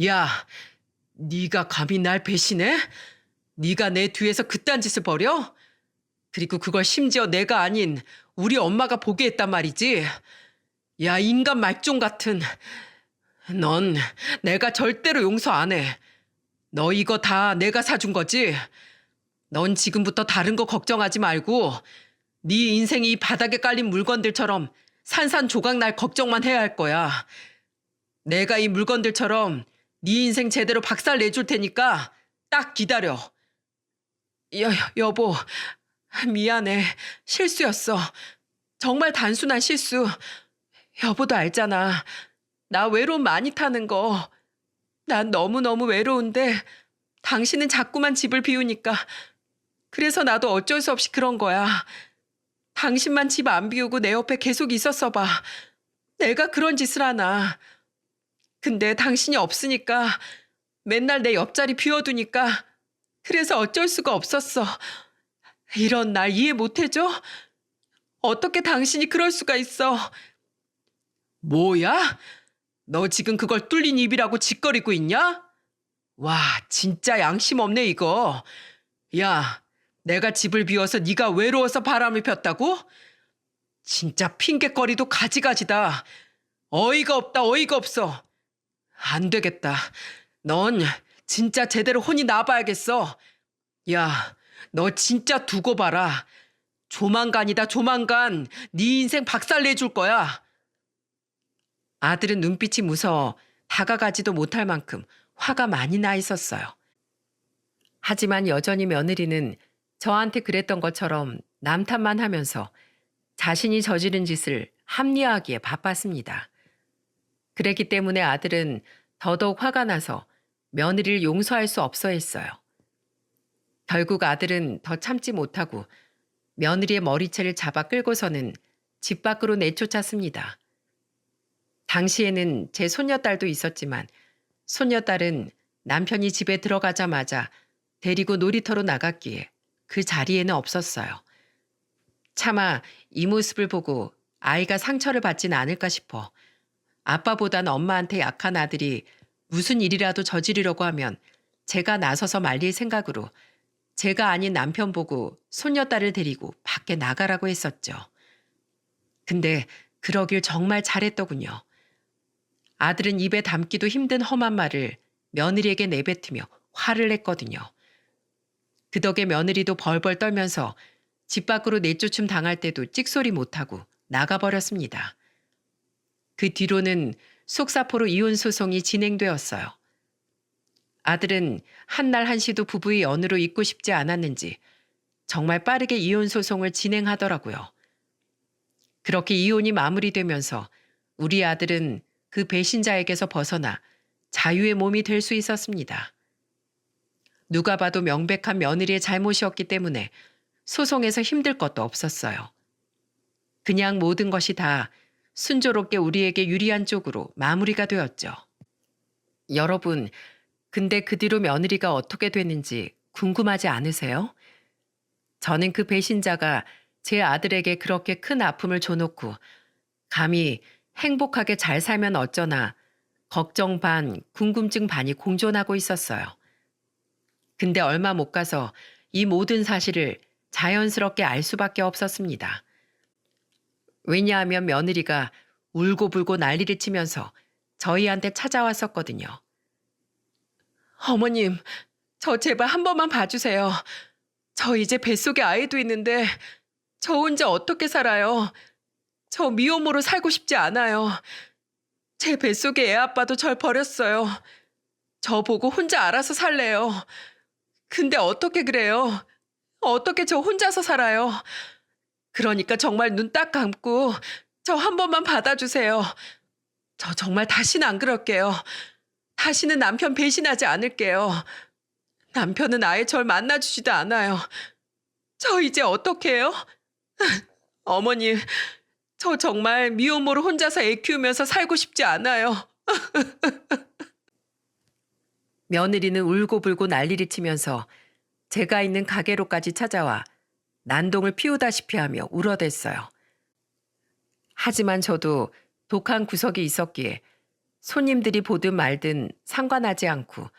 S1: 야, 네가 감히 날 배신해? 네가 내 뒤에서 그딴 짓을 벌여? 그리고 그걸 심지어 내가 아닌 우리 엄마가 보게 했단 말이지. 야, 인간 말종 같은. 넌 내가 절대로 용서 안 해. 너 이거 다 내가 사준 거지? 넌 지금부터 다른 거 걱정하지 말고 네 인생이 이 바닥에 깔린 물건들처럼 산산조각 날 걱정만 해야 할 거야. 내가 이 물건들처럼 네 인생 제대로 박살 내줄 테니까 딱 기다려. 여보, 미안해. 실수였어. 정말 단순한 실수. 여보도 알잖아. 나 외로움 많이 타는 거. 난 너무너무 외로운데 당신은 자꾸만 집을 비우니까 그래서 나도 어쩔 수 없이 그런 거야. 당신만 집 안 비우고 내 옆에 계속 있었어 봐. 내가 그런 짓을 하나. 근데 당신이 없으니까 맨날 내 옆자리 비워두니까 그래서 어쩔 수가 없었어. 이런 날 이해 못 해줘? 어떻게 당신이 그럴 수가 있어? 뭐야? 너 지금 그걸 뚫린 입이라고 짓거리고 있냐? 와, 진짜 양심 없네 이거. 야, 내가 집을 비워서 네가 외로워서 바람을 폈다고? 진짜 핑곗거리도 가지가지다. 어이가 없다, 어이가 없어. 안 되겠다. 넌 진짜 제대로 혼이 나봐야겠어. 야, 너 진짜 두고 봐라. 조만간이다, 조만간 네 인생 박살 내줄 거야. 아들은 눈빛이 무서워 다가가지도 못할 만큼 화가 많이 나 있었어요. 하지만 여전히 며느리는 저한테 그랬던 것처럼 남탓만 하면서 자신이 저지른 짓을 합리화하기에 바빴습니다. 그랬기 때문에 아들은 더더욱 화가 나서 며느리를 용서할 수 없어 했어요. 결국 아들은 더 참지 못하고 며느리의 머리채를 잡아 끌고서는 집 밖으로 내쫓았습니다. 당시에는 제 손녀딸도 있었지만 손녀딸은 남편이 집에 들어가자마자 데리고 놀이터로 나갔기에 그 자리에는 없었어요. 차마 이 모습을 보고 아이가 상처를 받진 않을까 싶어 아빠보단 엄마한테 약한 아들이 무슨 일이라도 저지르려고 하면 제가 나서서 말릴 생각으로 제가 아닌 남편 보고 손녀딸을 데리고 밖에 나가라고 했었죠. 근데 그러길 정말 잘했더군요. 아들은 입에 담기도 힘든 험한 말을 며느리에게 내뱉으며 화를 냈거든요. 그 덕에 며느리도 벌벌 떨면서 집 밖으로 내쫓음 당할 때도 찍소리 못하고 나가버렸습니다. 그 뒤로는 속사포로 이혼 소송이 진행되었어요. 아들은 한날 한시도 부부의 연으로 있고 싶지 않았는지 정말 빠르게 이혼 소송을 진행하더라고요. 그렇게 이혼이 마무리되면서 우리 아들은 그 배신자에게서 벗어나 자유의 몸이 될 수 있었습니다. 누가 봐도 명백한 며느리의 잘못이었기 때문에 소송에서 힘들 것도 없었어요. 그냥 모든 것이 다 순조롭게 우리에게 유리한 쪽으로 마무리가 되었죠. 여러분, 근데 그 뒤로 며느리가 어떻게 됐는지 궁금하지 않으세요? 저는 그 배신자가 제 아들에게 그렇게 큰 아픔을 줘놓고 감히 행복하게 잘 살면 어쩌나 걱정 반, 궁금증 반이 공존하고 있었어요. 근데 얼마 못 가서 이 모든 사실을 자연스럽게 알 수밖에 없었습니다. 왜냐하면 며느리가 울고불고 난리를 치면서 저희한테 찾아왔었거든요. 어머님, 저 제발 한 번만 봐주세요. 저 이제 뱃속에 아이도 있는데 저 혼자 어떻게 살아요? 저 미혼모로 살고 싶지 않아요. 제 뱃속에 애 아빠도 절 버렸어요. 저 보고 혼자 알아서 살래요. 근데 어떻게 그래요? 어떻게 저 혼자서 살아요? 그러니까 정말 눈 딱 감고 저 한 번만 받아주세요. 저 정말 다시는 안 그럴게요. 다시는 남편 배신하지 않을게요. 남편은 아예 절 만나주지도 않아요. 저 이제 어떡해요? 어머님, 저 정말 미혼모로 혼자서 애 키우면서 살고 싶지 않아요. 며느리는 울고불고 난리를 치면서 제가 있는 가게로까지 찾아와 난동을 피우다시피 하며 울어댔어요. 하지만 저도 독한 구석이 있었기에 손님들이 보든 말든 상관하지 않고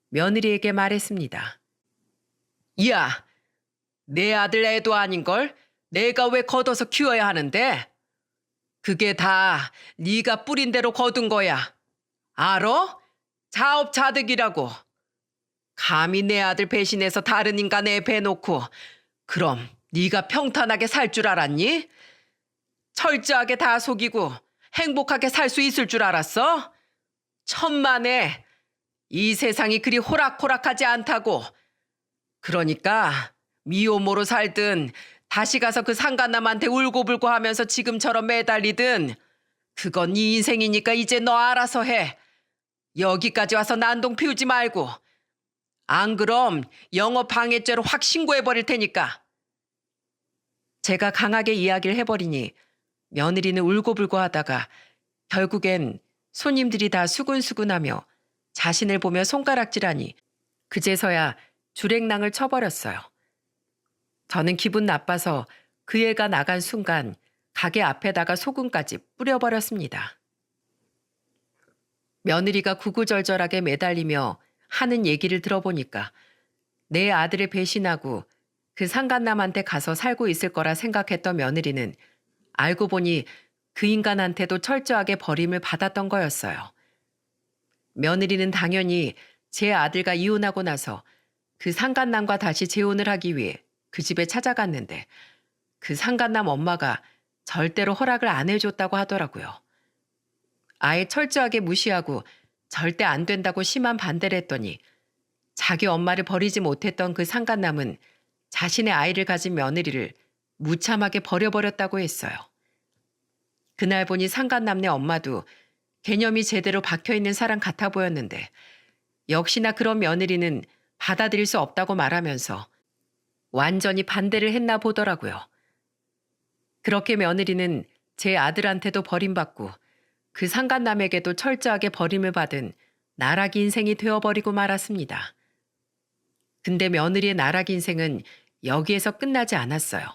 S1: 며느리에게 말했습니다. 야, 내 아들 애도 아닌걸? 내가 왜 걷어서 키워야 하는데? 그게 다 네가 뿌린 대로 거둔 거야. 알어? 자업자득이라고. 감히 내 아들 배신해서 다른 인간 애 배놓고 그럼 네가 평탄하게 살 줄 알았니? 철저하게 다 속이고 행복하게 살 수 있을 줄 알았어? 천만에 이 세상이 그리 호락호락하지 않다고. 그러니까 미혼모로 살든 다시 가서 그 상간남한테 울고불고 하면서 지금처럼 매달리든 그건 네 인생이니까 이제 너 알아서 해. 여기까지 와서 난동 피우지 말고. 안 그럼 영업방해죄로 확 신고해버릴 테니까. 제가 강하게 이야기를 해버리니 며느리는 울고불고 하다가 결국엔 손님들이 다 수근수근하며 자신을 보며 손가락질하니 그제서야 주랭랑을 쳐버렸어요. 저는 기분 나빠서 그 애가 나간 순간 가게 앞에다가 소금까지 뿌려버렸습니다. 며느리가 구구절절하게 매달리며 하는 얘기를 들어보니까 내 아들을 배신하고 그 상간남한테 가서 살고 있을 거라 생각했던 며느리는 알고 보니 그 인간한테도 철저하게 버림을 받았던 거였어요. 며느리는 당연히 제 아들과 이혼하고 나서 그 상간남과 다시 재혼을 하기 위해 그 집에 찾아갔는데 그 상간남 엄마가 절대로 허락을 안 해줬다고 하더라고요. 아예 철저하게 무시하고 절대 안 된다고 심한 반대를 했더니 자기 엄마를 버리지 못했던 그 상간남은 자신의 아이를 가진 며느리를 무참하게 버려버렸다고 했어요. 그날 보니 상간남네 엄마도 개념이 제대로 박혀있는 사람 같아 보였는데 역시나 그런 며느리는 받아들일 수 없다고 말하면서 완전히 반대를 했나 보더라고요. 그렇게 며느리는 제 아들한테도 버림받고 그 상간남에게도 철저하게 버림을 받은 나락 인생이 되어버리고 말았습니다. 근데 며느리의 나락 인생은 여기에서 끝나지 않았어요.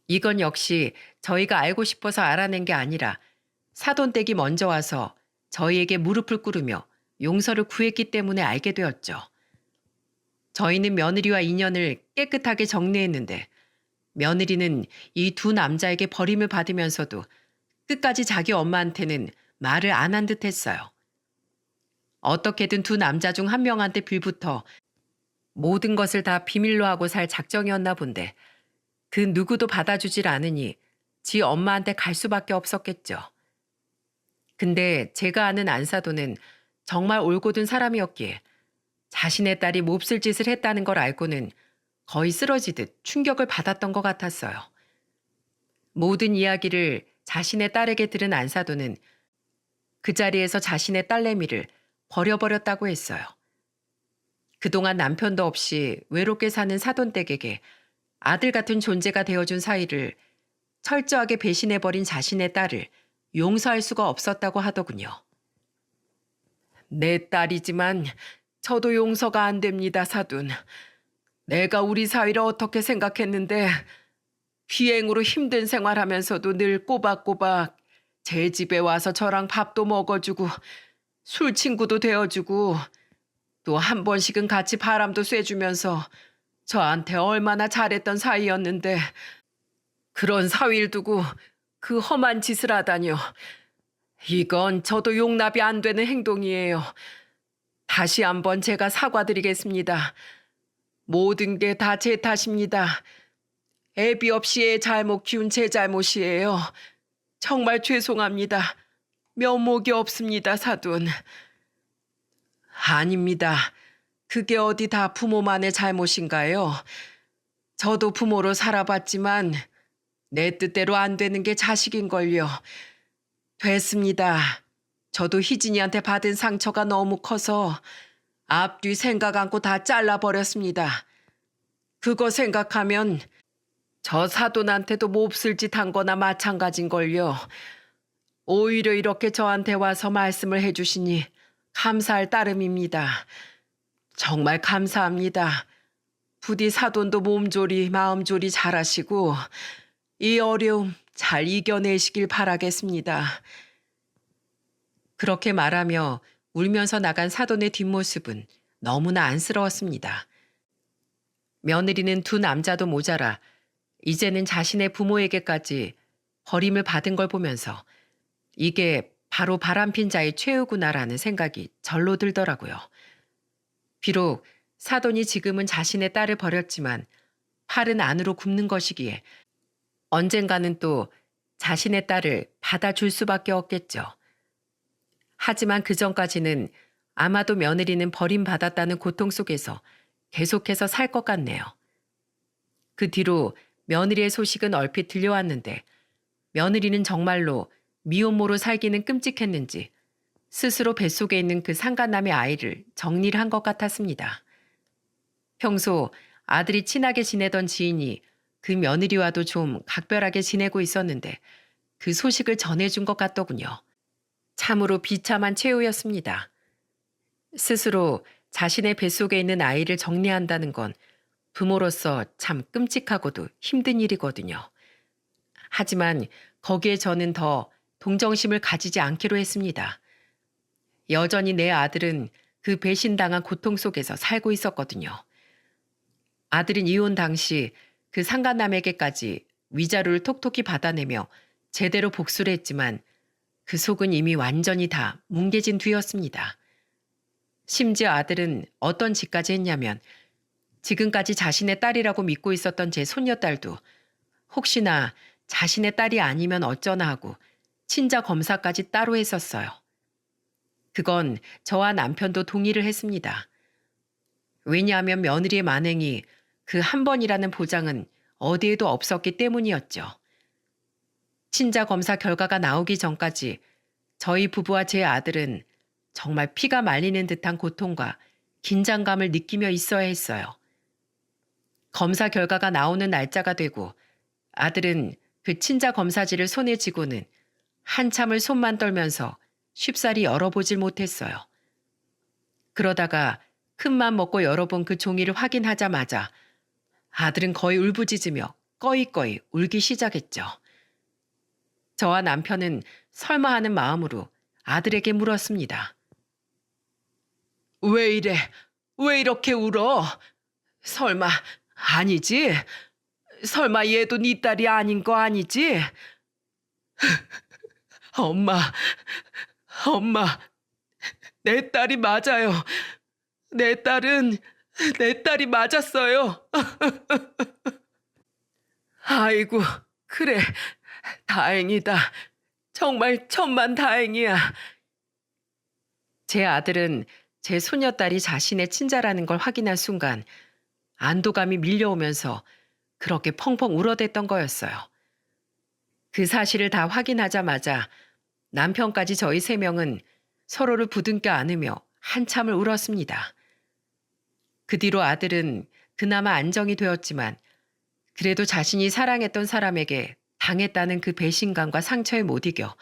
S1: 이건 역시 저희가 알고 싶어서 알아낸 게 아니라 사돈댁이 먼저 와서 저희에게 무릎을 꿇으며 용서를 구했기 때문에 알게 되었죠. 저희는 며느리와 인연을 깨끗하게 정리했는데 며느리는 이 두 남자에게 버림을 받으면서도 끝까지 자기 엄마한테는 말을 안 한 듯 했어요. 어떻게든 두 남자 중 한 명한테 빌붙어 모든 것을 다 비밀로 하고 살 작정이었나 본데 그 누구도 받아주질 않으니 지 엄마한테 갈 수밖에 없었겠죠. 근데 제가 아는 안사도는 정말 올곧은 사람이었기에 자신의 딸이 몹쓸 짓을 했다는 걸 알고는 거의 쓰러지듯 충격을 받았던 것 같았어요. 모든 이야기를 자신의 딸에게 들은 안사도는 그 자리에서 자신의 딸내미를 버려버렸다고 했어요. 그동안 남편도 없이 외롭게 사는 사돈댁에게 아들 같은 존재가 되어준 사이를 철저하게 배신해버린 자신의 딸을 용서할 수가 없었다고 하더군요. 내 딸이지만 저도 용서가 안 됩니다, 사돈. 내가 우리 사위를 어떻게 생각했는데 비행으로 힘든 생활하면서도 늘 꼬박꼬박 제 집에 와서 저랑 밥도 먹어주고 술 친구도 되어주고 또 한 번씩은 같이 바람도 쐬주면서 저한테 얼마나 잘했던 사이였는데 그런 사위를 두고 그 험한 짓을 하다뇨. 이건 저도 용납이 안 되는 행동이에요. 다시 한번 제가 사과드리겠습니다. 모든 게 다 제 탓입니다. 애비 없이 애 잘못 키운 제 잘못이에요. 정말 죄송합니다. 면목이 없습니다, 사돈. 아닙니다. 그게 어디 다 부모만의 잘못인가요? 저도 부모로 살아봤지만 내 뜻대로 안 되는 게 자식인걸요. 됐습니다. 저도 희진이한테 받은 상처가 너무 커서 앞뒤 생각 않고 다 잘라버렸습니다. 그거 생각하면 저 사돈한테도 몹쓸 짓 한 거나 마찬가지인걸요. 오히려 이렇게 저한테 와서 말씀을 해주시니 감사할 따름입니다. 정말 감사합니다. 부디 사돈도 몸조리 마음조리 잘하시고 이 어려움 잘 이겨내시길 바라겠습니다. 그렇게 말하며 울면서 나간 사돈의 뒷모습은 너무나 안쓰러웠습니다. 며느리는 두 남자도 모자라 이제는 자신의 부모에게까지 버림을 받은 걸 보면서 이게 바로 바람핀 자의 최후구나라는 생각이 절로 들더라고요. 비록 사돈이 지금은 자신의 딸을 버렸지만 팔은 안으로 굽는 것이기에 언젠가는 또 자신의 딸을 받아줄 수밖에 없겠죠. 하지만 그 전까지는 아마도 며느리는 버림받았다는 고통 속에서 계속해서 살 것 같네요. 그 뒤로 며느리의 소식은 얼핏 들려왔는데 며느리는 정말로 미혼모로 살기는 끔찍했는지 스스로 뱃속에 있는 그 상간남의 아이를 정리를 한 것 같았습니다. 평소 아들이 친하게 지내던 지인이 그 며느리와도 좀 각별하게 지내고 있었는데 그 소식을 전해준 것 같더군요. 참으로 비참한 최후였습니다. 스스로 자신의 뱃속에 있는 아이를 정리한다는 건 부모로서 참 끔찍하고도 힘든 일이거든요. 하지만 거기에 저는 더 동정심을 가지지 않기로 했습니다. 여전히 내 아들은 그 배신당한 고통 속에서 살고 있었거든요. 아들은 이혼 당시 그 상간남에게까지 위자료를 톡톡히 받아내며 제대로 복수를 했지만 그 속은 이미 완전히 다 뭉개진 뒤였습니다. 심지어 아들은 어떤 짓까지 했냐면 지금까지 자신의 딸이라고 믿고 있었던 제 손녀딸도 혹시나 자신의 딸이 아니면 어쩌나 하고 친자 검사까지 따로 했었어요. 그건 저와 남편도 동의를 했습니다. 왜냐하면 며느리의 만행이 그 한 번이라는 보장은 어디에도 없었기 때문이었죠. 친자 검사 결과가 나오기 전까지 저희 부부와 제 아들은 정말 피가 말리는 듯한 고통과 긴장감을 느끼며 있어야 했어요. 검사 결과가 나오는 날짜가 되고 아들은 그 친자 검사지를 손에 쥐고는 한참을 손만 떨면서 쉽사리 열어보질 못했어요. 그러다가 큰맘 먹고 열어본 그 종이를 확인하자마자 아들은 거의 울부짖으며 꺼이꺼이 울기 시작했죠. 저와 남편은 설마 하는 마음으로 아들에게 물었습니다. 왜 이래? 왜 이렇게 울어? 설마 아니지? 설마 얘도 네 딸이 아닌 거 아니지? 엄마, 엄마, 내 딸이 맞아요. 내 딸이 맞았어요. 아이고, 그래, 다행이다. 정말 천만 다행이야. 제 아들은 제 손녀딸이 자신의 친자라는 걸 확인한 순간 안도감이 밀려오면서 그렇게 펑펑 울어댔던 거였어요. 그 사실을 다 확인하자마자 남편까지 저희 세 명은 서로를 부둥켜 안으며 한참을 울었습니다. 그 뒤로 아들은 그나마 안정이 되었지만 그래도 자신이 사랑했던 사람에게 당했다는 그 배신감과 상처에 못 이겨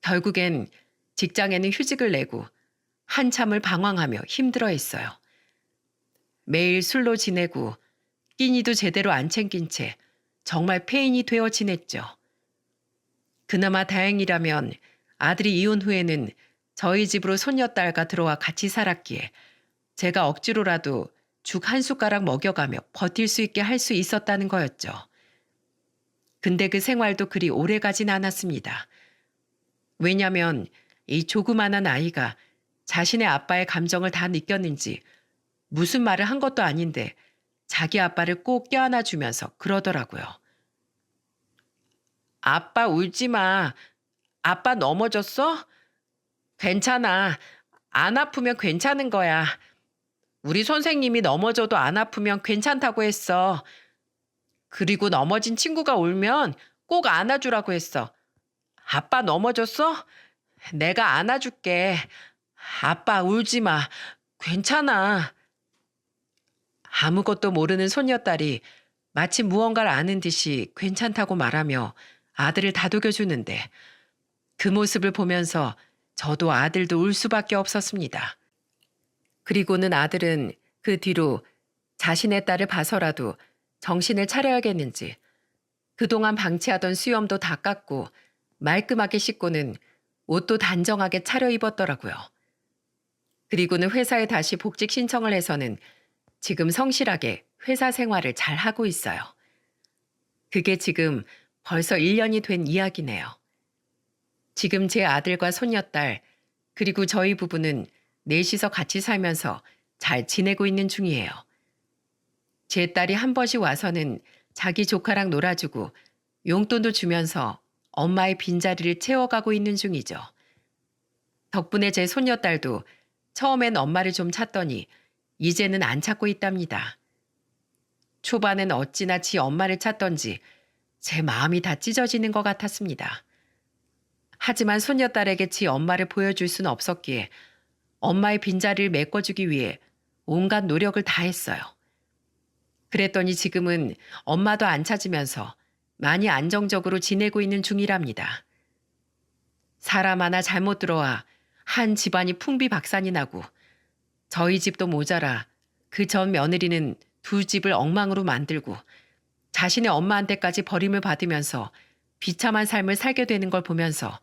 S1: 결국엔 직장에는 휴직을 내고 한참을 방황하며 힘들어했어요. 매일 술로 지내고 끼니도 제대로 안 챙긴 채 정말 폐인이 되어 지냈죠. 그나마 다행이라면 아들이 이혼 후에는 저희 집으로 손녀딸과 들어와 같이 살았기에 제가 억지로라도 죽 한 숟가락 먹여가며 버틸 수 있게 할 수 있었다는 거였죠. 근데 그 생활도 그리 오래 가진 않았습니다. 왜냐면 이 조그만한 아이가 자신의 아빠의 감정을 다 느꼈는지 무슨 말을 한 것도 아닌데 자기 아빠를 꼭 껴안아 주면서 그러더라고요. 아빠 울지 마. 아빠 넘어졌어? 괜찮아. 안 아프면 괜찮은 거야. 우리 선생님이 넘어져도 안 아프면 괜찮다고 했어. 그리고 넘어진 친구가 울면 꼭 안아주라고 했어. 아빠 넘어졌어? 내가 안아줄게. 아빠 울지 마. 괜찮아. 아무것도 모르는 손녀딸이 마치 무언가를 아는 듯이 괜찮다고 말하며 아들을 다독여주는데 그 모습을 보면서 저도 아들도 울 수밖에 없었습니다. 그리고는 아들은 그 뒤로 자신의 딸을 봐서라도 정신을 차려야겠는지 그동안 방치하던 수염도 다 깎고 말끔하게 씻고는 옷도 단정하게 차려입었더라고요. 그리고는 회사에 다시 복직 신청을 해서는 지금 성실하게 회사 생활을 잘 하고 있어요. 그게 지금 벌써 1년이 된 이야기네요. 지금 제 아들과 손녀딸, 그리고 저희 부부는 넷이서 같이 살면서 잘 지내고 있는 중이에요. 제 딸이 한 번씩 와서는 자기 조카랑 놀아주고 용돈도 주면서 엄마의 빈자리를 채워가고 있는 중이죠. 덕분에 제 손녀딸도 처음엔 엄마를 좀 찾더니 이제는 안 찾고 있답니다. 초반엔 어찌나 지 엄마를 찾던지 제 마음이 다 찢어지는 것 같았습니다. 하지만 손녀딸에게 지 엄마를 보여줄 수는 없었기에 엄마의 빈자리를 메꿔주기 위해 온갖 노력을 다했어요. 그랬더니 지금은 엄마도 안 찾으면서 많이 안정적으로 지내고 있는 중이랍니다. 사람 하나 잘못 들어와 한 집안이 풍비박산이 나고 저희 집도 모자라 그 전 며느리는 두 집을 엉망으로 만들고 자신의 엄마한테까지 버림을 받으면서 비참한 삶을 살게 되는 걸 보면서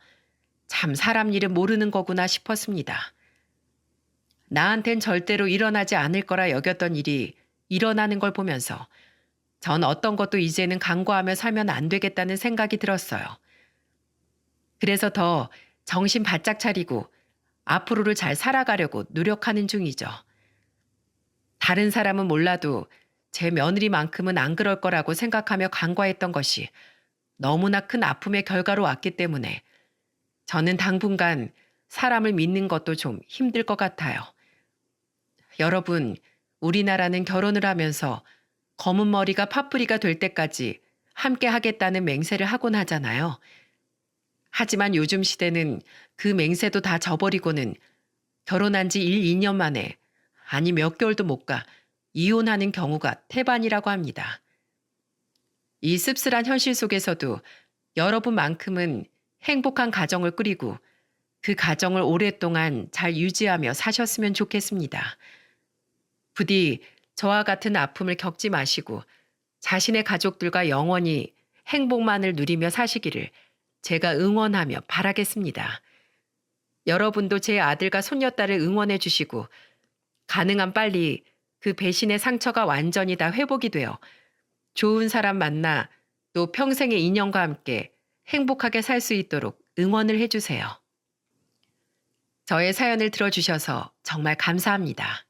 S1: 참 사람 일은 모르는 거구나 싶었습니다. 나한텐 절대로 일어나지 않을 거라 여겼던 일이 일어나는 걸 보면서 전 어떤 것도 이제는 간과하며 살면 안 되겠다는 생각이 들었어요. 그래서 더 정신 바짝 차리고 앞으로를 잘 살아가려고 노력하는 중이죠. 다른 사람은 몰라도 제 며느리만큼은 안 그럴 거라고 생각하며 간과했던 것이 너무나 큰 아픔의 결과로 왔기 때문에 저는 당분간 사람을 믿는 것도 좀 힘들 것 같아요. 여러분, 우리나라는 결혼을 하면서 검은 머리가 파뿌리가 될 때까지 함께 하겠다는 맹세를 하곤 하잖아요. 하지만 요즘 시대는 그 맹세도 다 저버리고는 결혼한 지 1, 2년 만에 아니 몇 개월도 못 가 이혼하는 경우가 태반이라고 합니다. 이 씁쓸한 현실 속에서도 여러분만큼은 행복한 가정을 꾸리고 그 가정을 오랫동안 잘 유지하며 사셨으면 좋겠습니다. 부디 저와 같은 아픔을 겪지 마시고 자신의 가족들과 영원히 행복만을 누리며 사시기를 제가 응원하며 바라겠습니다. 여러분도 제 아들과 손녀딸을 응원해 주시고 가능한 빨리 그 배신의 상처가 완전히 다 회복이 되어 좋은 사람 만나 또 평생의 인연과 함께 행복하게 살 수 있도록 응원을 해주세요. 저의 사연을 들어주셔서 정말 감사합니다.